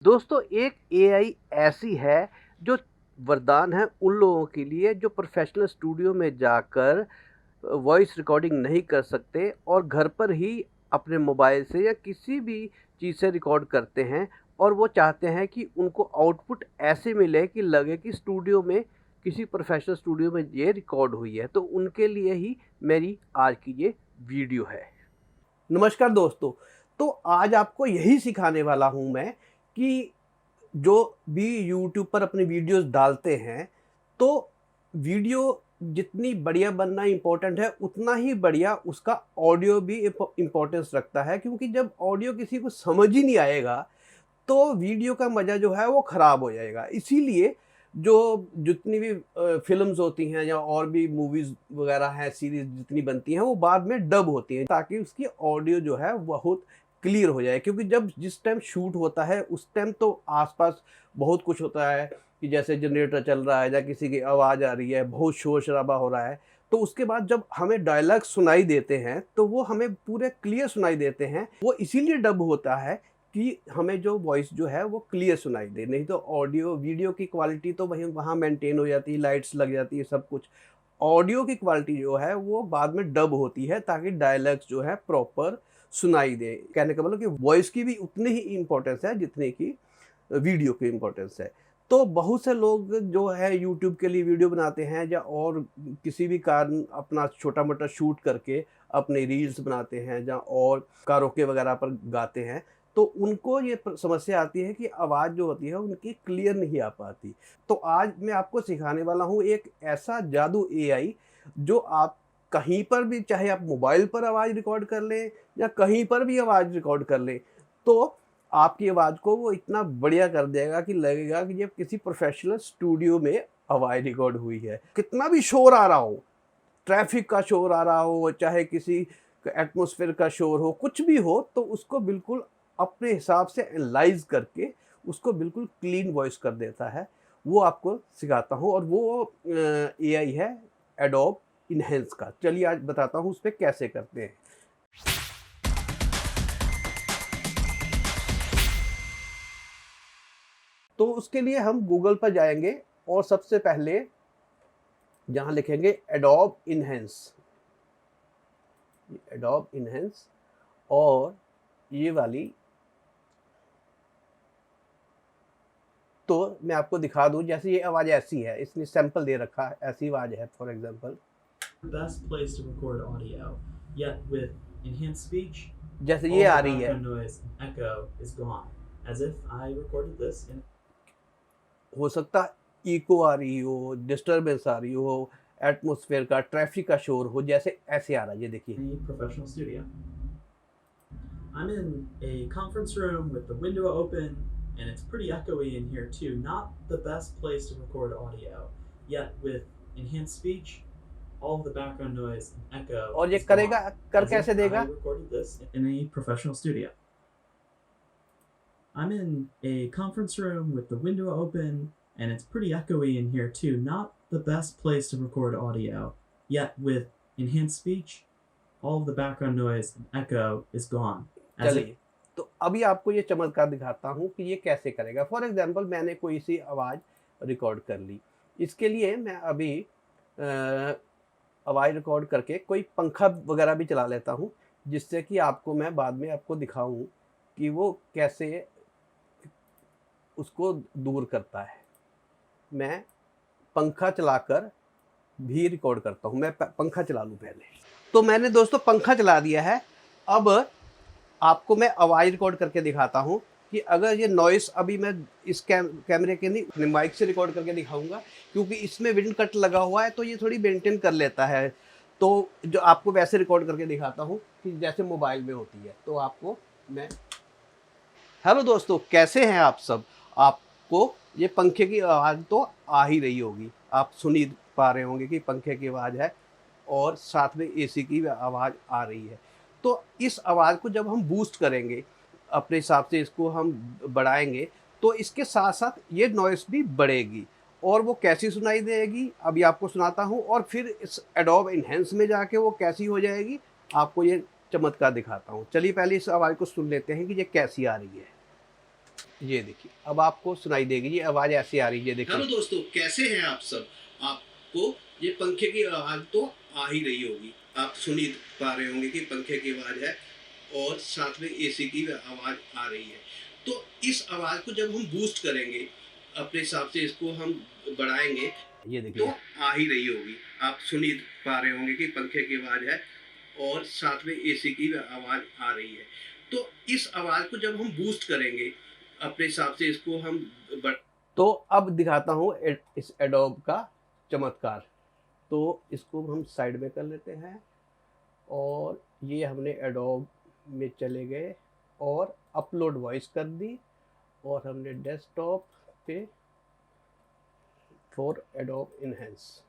दोस्तों एक एआई ऐसी है जो वरदान है उन लोगों के लिए जो प्रोफेशनल स्टूडियो में जाकर वॉइस रिकॉर्डिंग नहीं कर सकते और घर पर ही अपने मोबाइल से या किसी भी चीज़ से रिकॉर्ड करते हैं और वो चाहते हैं कि उनको आउटपुट ऐसे मिले कि लगे कि स्टूडियो में किसी प्रोफेशनल स्टूडियो में ये रिकॉर्ड हुई है। तो उनके लिए ही मेरी आज की ये वीडियो है। नमस्कार दोस्तों, तो आज आपको यही सिखाने वाला हूँ मैं कि जो भी यूट्यूब पर अपनी वीडियोस डालते हैं, तो वीडियो जितनी बढ़िया बनना इम्पोर्टेंट है, उतना ही बढ़िया उसका ऑडियो भी इम्पोर्टेंस रखता है। क्योंकि जब ऑडियो किसी को समझ ही नहीं आएगा, तो वीडियो का मज़ा जो है वो ख़राब हो जाएगा। इसीलिए जो जितनी भी फ़िल्म्स होती हैं या और भी मूवीज़ वग़ैरह हैं, सीरीज़ जितनी बनती हैं, वो बाद में डब होती हैं ताकि उसकी ऑडियो जो है बहुत क्लियर हो जाए। क्योंकि जब जिस टाइम शूट होता है उस टाइम तो आस-पास बहुत कुछ होता है कि जैसे जनरेटर चल रहा है या किसी की आवाज़ आ रही है, बहुत शोर-शराबा हो रहा है। तो उसके बाद जब हमें डायलॉग सुनाई देते हैं, तो वो हमें पूरे क्लियर सुनाई देते हैं। वो इसीलिए डब होता है कि हमें जो वॉइस जो है वो क्लियर सुनाई दे, नहीं तो ऑडियो वीडियो की क्वालिटी तो वहीं वहाँ मेंटेन हो जाती है, लाइट्स लग जाती है, सब कुछ। ऑडियो की क्वालिटी जो है वो बाद में डब होती है ताकि डायलॉग्स जो है प्रॉपर सुनाई दे। कहने का मतलब कि वॉइस की भी उतनी ही इम्पोर्टेंस है जितनी की वीडियो की इम्पोर्टेंस है। तो बहुत से लोग जो है यूट्यूब के लिए वीडियो बनाते हैं या और किसी भी कारण अपना छोटा-मोटा शूट करके अपने रील्स बनाते हैं या और कारोके वगैरह पर गाते हैं। तो उनको ये समस्या आती है कि आवाज़ जो होती है उनकी क्लियर नहीं आ पाती। तो आज मैं आपको सिखाने वाला हूँ एक ऐसा जादू एआई जो आप कहीं पर भी, चाहे आप मोबाइल पर आवाज़ रिकॉर्ड कर लें या कहीं पर भी आवाज़ रिकॉर्ड कर लें, तो आपकी आवाज़ को वो इतना बढ़िया कर देगा कि लगेगा कि ये किसी प्रोफेशनल स्टूडियो में आवाज़ रिकॉर्ड हुई है। कितना भी शोर आ रहा हो, ट्रैफिक का शोर आ रहा हो, चाहे किसी एटमॉस्फेयर का शोर हो, कुछ भी हो, तो उसको बिल्कुल अपने हिसाब से एनालाइज़ करके उसको बिल्कुल क्लीन वॉइस कर देता है। वो आपको सिखाता हूँ और वो एआई है एडोब इनहेंस का। चलिए आज बताता हूँ उसपे कैसे करते हैं। तो उसके लिए हम गूगल पर जाएँगे और सबसे पहले यहाँ लिखेंगे एडोब इनहेंस। एडोब इनहेंस और ये वाली, तो मैं आपको दिखा दूँ, जैसे ये आवाज़ ऐसी है, इसने सैंपल दे रखा है, ऐसी आवाज़ है for example. Best place to record audio, yet with enhanced speech, जैसे ये all आ the रही है, background noise and echo is gone, as if I recorded this in हो सकता है इको आ रही हो, डिस्टर्बेंस आ रही हो, एटमॉस्फेयर का, ट्रैफिक का शोर हो, जैसे ऐसे आ रहा है, ये देखिए। a professional studio. I'm in a conference room with the window open, and it's pretty echoey in here too. Not the best place to record audio, yet with enhanced speech, all of the background noise and echo और ये is करेगा, gone, कर as कैसे if I देगा? recorded this in a professional studio. I'm in a conference room with the window open, and it's pretty echoey in here too. Not the best place to record audio, yet with enhanced speech, all of the background noise and echo is gone. चलिए, तो अभी आपको ये चमत्कार दिखाता हूँ कि ये कैसे करेगा। फॉर एग्ज़ाम्पल मैंने कोई सी आवाज़ रिकॉर्ड कर ली। इसके लिए मैं अभी आवाज़ रिकॉर्ड करके कोई पंखा वगैरह भी चला लेता हूँ, जिससे कि आपको मैं बाद में आपको दिखाऊँ कि वो कैसे उसको दूर करता है। मैं पंखा चलाकर भी रिकॉर्ड करता हूँ। मैं पंखा चला लूँ पहले। तो मैंने दोस्तों पंखा चला दिया है। अब आपको मैं आवाज़ रिकॉर्ड करके दिखाता हूँ कि अगर ये नॉइस, अभी मैं इस कैमरे के नहीं, अपने माइक से रिकॉर्ड करके दिखाऊँगा, क्योंकि इसमें विंड कट लगा हुआ है तो ये थोड़ी मेंटेन कर लेता है। तो जो आपको वैसे रिकॉर्ड करके दिखाता हूँ कि जैसे मोबाइल में होती है। तो आपको मैं, हेलो दोस्तों, कैसे हैं आप सब? आपको ये पंखे की आवाज़ तो आ ही रही होगी। आप सुन ही पा रहे होंगे कि पंखे की आवाज़ है और साथ में एसी की भी आवाज़ आ रही है। तो इस आवाज़ को जब हम बूस्ट करेंगे, अपने हिसाब से इसको हम बढ़ाएँगे, तो इसके साथ-साथ ये नॉइज़ भी बढ़ेगी। और वो कैसी सुनाई देगी, अभी आपको सुनाता हूँ, और फिर इस एडोब एनहांस में जाके वो कैसी हो जाएगी, आपको ये चमत्कार दिखाता हूँ। चलिए पहले इस आवाज़ को सुन लेते हैं कि ये कैसी आ रही है। ये देखिए, अब आपको सुनाई देगी, ये आवाज़ ऐसी आ रही है, ये हेलो देखिए। दोस्तों, कैसे हैं आप सब? आपको ये पंखे की आवाज़ तो आ ही रही होगी। आप सुन ही पा रहे होंगे कि पंखे की आवाज़ है और साथ में एसी की आवाज़ आ रही है। तो इस आवाज़ को जब हम बूस्ट करेंगे, अपने हिसाब से इसको हम बढ़ाएँगे, ये तो देखिए। आ ही रही होगी। आप सुन ही पा रहे होंगे कि पंखे की आवाज़ है और साथ में एसी की आवाज़ आ रही है। तो इस आवाज़ को जब हम बूस्ट करेंगे, अपने हिसाब से इसको हम बढ़ तो अब दिखाता हूँ इस एडोब का चमत्कार। तो इसको हम साइड में कर लेते हैं और ये हमने एडोब में चले गए और अपलोड वॉइस कर दी और हमने डेस्कटॉप पे फॉर एडोब इनहेंस।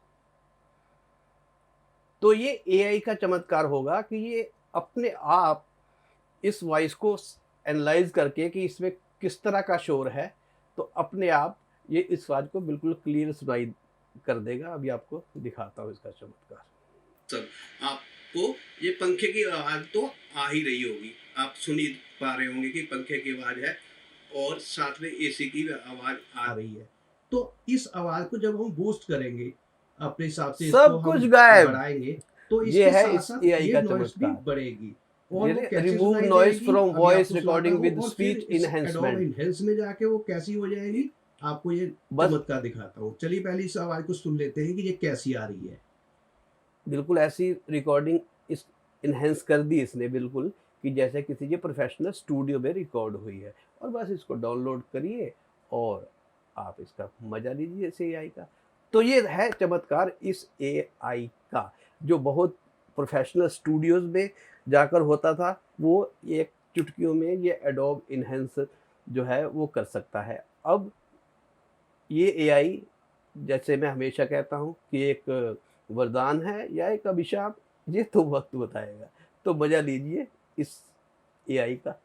तो ये एआई का चमत्कार होगा कि ये अपने आप इस वॉइस को एनालाइज करके कि इसमें किस तरह का शोर है, तो अपने आप ये इस आवाज को बिल्कुल क्लियर सुनाई कर देगा। अभी आपको दिखाता हूँ इसका चमत्कार। सब आपको ये पंखे की आवाज़ तो आ ही रही होगी। आप सुन ही पा रहे होंगे कि पंखे की आवाज़ है और साथ में एसी की आवाज़ आ रही है। तो इस आवाज़ को जब हम बूस्ट करेंगे, अपने हिसाब से इसको सब हम कुछ गायब। बढ़ाएँगे, तो ये इसके है इस साथ-साथ एआई ये का नॉइज़ भी चमत्कार। बढ़ेगी और ये वो कैसे रिमूव सुनाई नॉइज देगी, फ्रॉम अभी वॉइस आपको सुनाता रिकॉर्डिंग हूँ विद और फिर स्पीच इस एडोब इनहेंसमेंट। इनहेंस में जाके वो कैसी हो जाएगी, आपको ये बस चमत्कार दिखाता हूँ। चलिए पहले इस आवाज़ को सुन लेते हैं कि ये कैसी आ रही है। बिल्कुल ऐसी रिकॉर्डिंग इस इन्हेंस कर दी इसने बिल्कुल कि जैसे किसी के प्रोफेशनल स्टूडियो में रिकॉर्ड हुई है। और बस इसको डाउनलोड करिए और आप इसका मजा लीजिए इस एआई का। तो ये है चमत्कार इस एआई का, जो बहुत प्रोफेशनल स्टूडियोज में जाकर होता था, वो एक चुटकियों में ये एडोब इनहेंस जो है वो कर सकता है। अब ये एआई, जैसे मैं हमेशा कहता हूँ कि एक वरदान है या एक अभिशाप, ये तो वक्त बताएगा। तो मजा लीजिए इस एआई का।